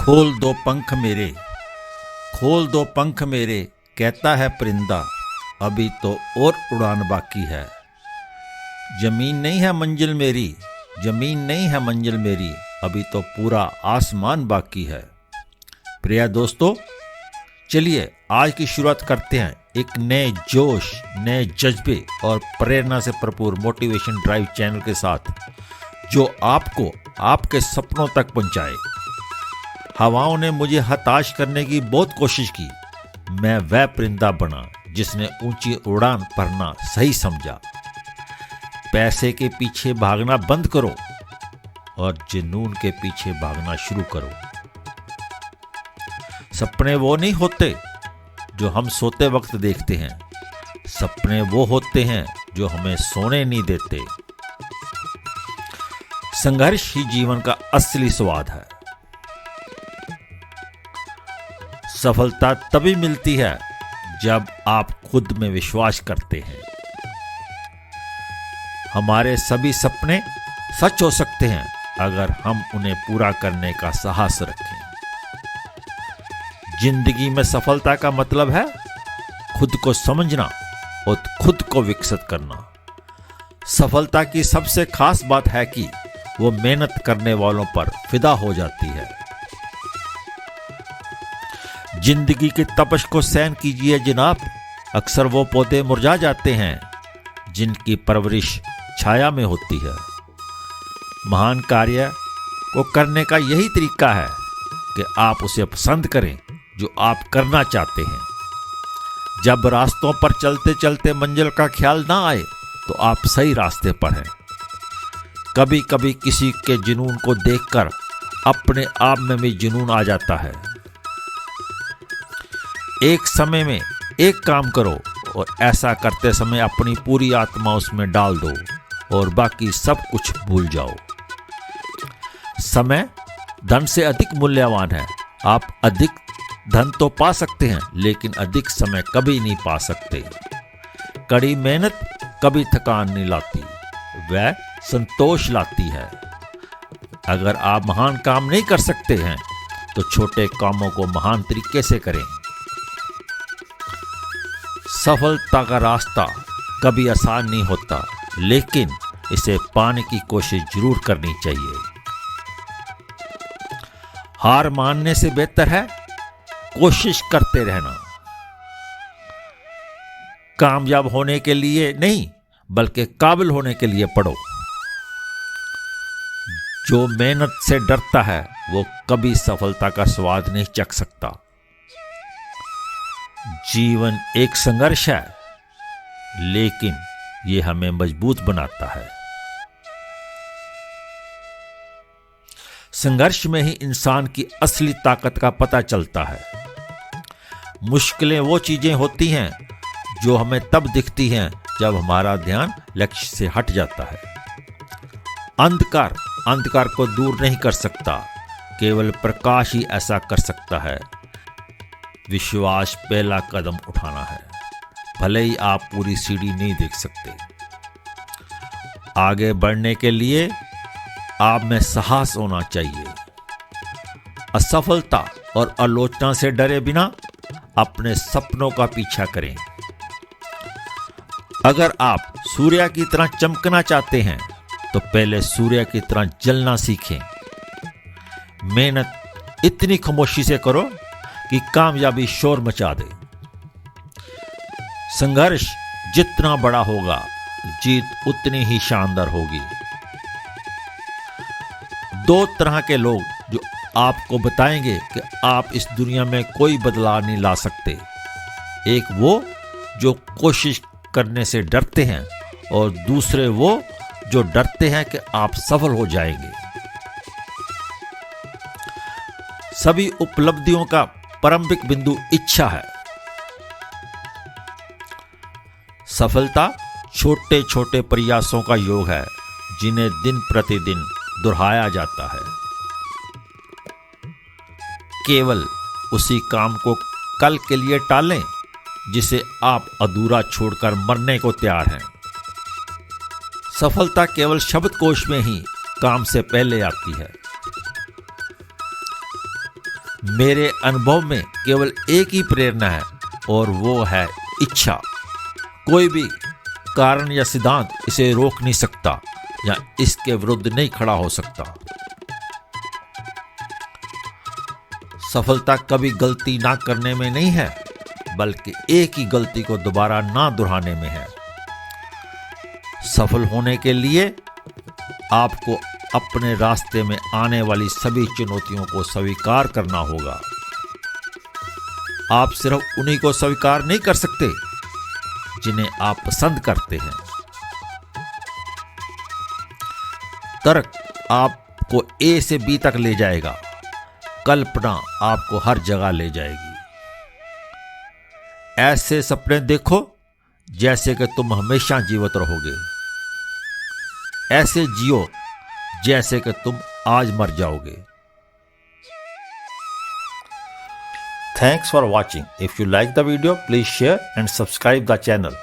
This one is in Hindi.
खोल दो पंख मेरे, खोल दो पंख मेरे, कहता है परिंदा, अभी तो और उड़ान बाकी है। जमीन नहीं है मंजिल मेरी, जमीन नहीं है मंजिल मेरी, अभी तो पूरा आसमान बाकी है। प्रिय दोस्तों, चलिए आज की शुरुआत करते हैं एक नए जोश, नए जज्बे और प्रेरणा से भरपूर मोटिवेशन ड्राइव चैनल के साथ, जो आपको आपके सपनों तक पहुंचाए। हवाओं ने मुझे हताश करने की बहुत कोशिश की, मैं वह परिंदा बना जिसने ऊंची उड़ान भरना सही समझा। पैसे के पीछे भागना बंद करो और जुनून के पीछे भागना शुरू करो। सपने वो नहीं होते जो हम सोते वक्त देखते हैं, सपने वो होते हैं जो हमें सोने नहीं देते। संघर्ष ही जीवन का असली स्वाद है। सफलता तभी मिलती है जब आप खुद में विश्वास करते हैं। हमारे सभी सपने सच हो सकते हैं अगर हम उन्हें पूरा करने का साहस रखें। जिंदगी में सफलता का मतलब है खुद को समझना और खुद को विकसित करना। सफलता की सबसे खास बात है कि वो मेहनत करने वालों पर फिदा हो जाती है। जिंदगी की तपश को सहन कीजिए जनाब, अक्सर वो पौधे मुरझा जाते हैं जिनकी परवरिश छाया में होती है। महान कार्य को करने का यही तरीका है कि आप उसे पसंद करें जो आप करना चाहते हैं। जब रास्तों पर चलते चलते मंजिल का ख्याल ना आए तो आप सही रास्ते पर हैं। कभी कभी किसी के जुनून को देखकर अपने आप में भी जुनून आ जाता है। एक समय में एक काम करो और ऐसा करते समय अपनी पूरी आत्मा उसमें डाल दो और बाकी सब कुछ भूल जाओ। समय धन से अधिक मूल्यवान है। आप अधिक धन तो पा सकते हैं लेकिन अधिक समय कभी नहीं पा सकते। कड़ी मेहनत कभी थकान नहीं लाती, वह संतोष लाती है। अगर आप महान काम नहीं कर सकते हैं तो छोटे कामों को महान तरीके से करें। सफलता का रास्ता कभी आसान नहीं होता, लेकिन इसे पाने की कोशिश जरूर करनी चाहिए। हार मानने से बेहतर है कोशिश करते रहना। कामयाब होने के लिए नहीं बल्कि काबिल होने के लिए पढ़ो। जो मेहनत से डरता है वो कभी सफलता का स्वाद नहीं चख सकता। जीवन एक संघर्ष है, लेकिन ये हमें मजबूत बनाता है। संघर्ष में ही इंसान की असली ताकत का पता चलता है। मुश्किलें वो चीजें होती हैं जो हमें तब दिखती हैं जब हमारा ध्यान लक्ष्य से हट जाता है। अंधकार को दूर नहीं कर सकता, केवल प्रकाश ही ऐसा कर सकता है। विश्वास पहला कदम उठाना है, भले ही आप पूरी सीढ़ी नहीं देख सकते। आगे बढ़ने के लिए आप में साहस होना चाहिए। असफलता और आलोचना से डरे बिना अपने सपनों का पीछा करें। अगर आप सूर्य की तरह चमकना चाहते हैं तो पहले सूर्य की तरह जलना सीखें। मेहनत इतनी खामोशी से करो कि कामयाबी शोर मचा दे। संघर्ष जितना बड़ा होगा, जीत उतनी ही शानदार होगी। दो तरह के लोग जो आपको बताएंगे कि आप इस दुनिया में कोई बदलाव नहीं ला सकते। एक वो जो कोशिश करने से डरते हैं और दूसरे वो जो डरते हैं कि आप सफल हो जाएंगे। सभी उपलब्धियों का प्रारंभिक बिंदु इच्छा है। सफलता छोटे छोटे प्रयासों का योग है जिन्हें दिन प्रतिदिन दोहराया जाता है। केवल उसी काम को कल के लिए टालें जिसे आप अधूरा छोड़कर मरने को तैयार हैं। सफलता केवल शब्दकोश में ही काम से पहले आती है। मेरे अनुभव में केवल एक ही प्रेरणा है और वो है इच्छा। कोई भी कारण या सिद्धांत इसे रोक नहीं सकता या इसके विरुद्ध नहीं खड़ा हो सकता। सफलता कभी गलती ना करने में नहीं है, बल्कि एक ही गलती को दोबारा ना दोहराने में है। सफल होने के लिए आपको अपने रास्ते में आने वाली सभी चुनौतियों को स्वीकार करना होगा। आप सिर्फ उन्हीं को स्वीकार नहीं कर सकते जिन्हें आप पसंद करते हैं। तर्क आपको ए से बी तक ले जाएगा, कल्पना आपको हर जगह ले जाएगी। ऐसे सपने देखो जैसे कि तुम हमेशा जीवित रहोगे। ऐसे जियो जैसे कि तुम आज मर जाओगे। Thanks for watching. If you like the video, please share and subscribe the channel.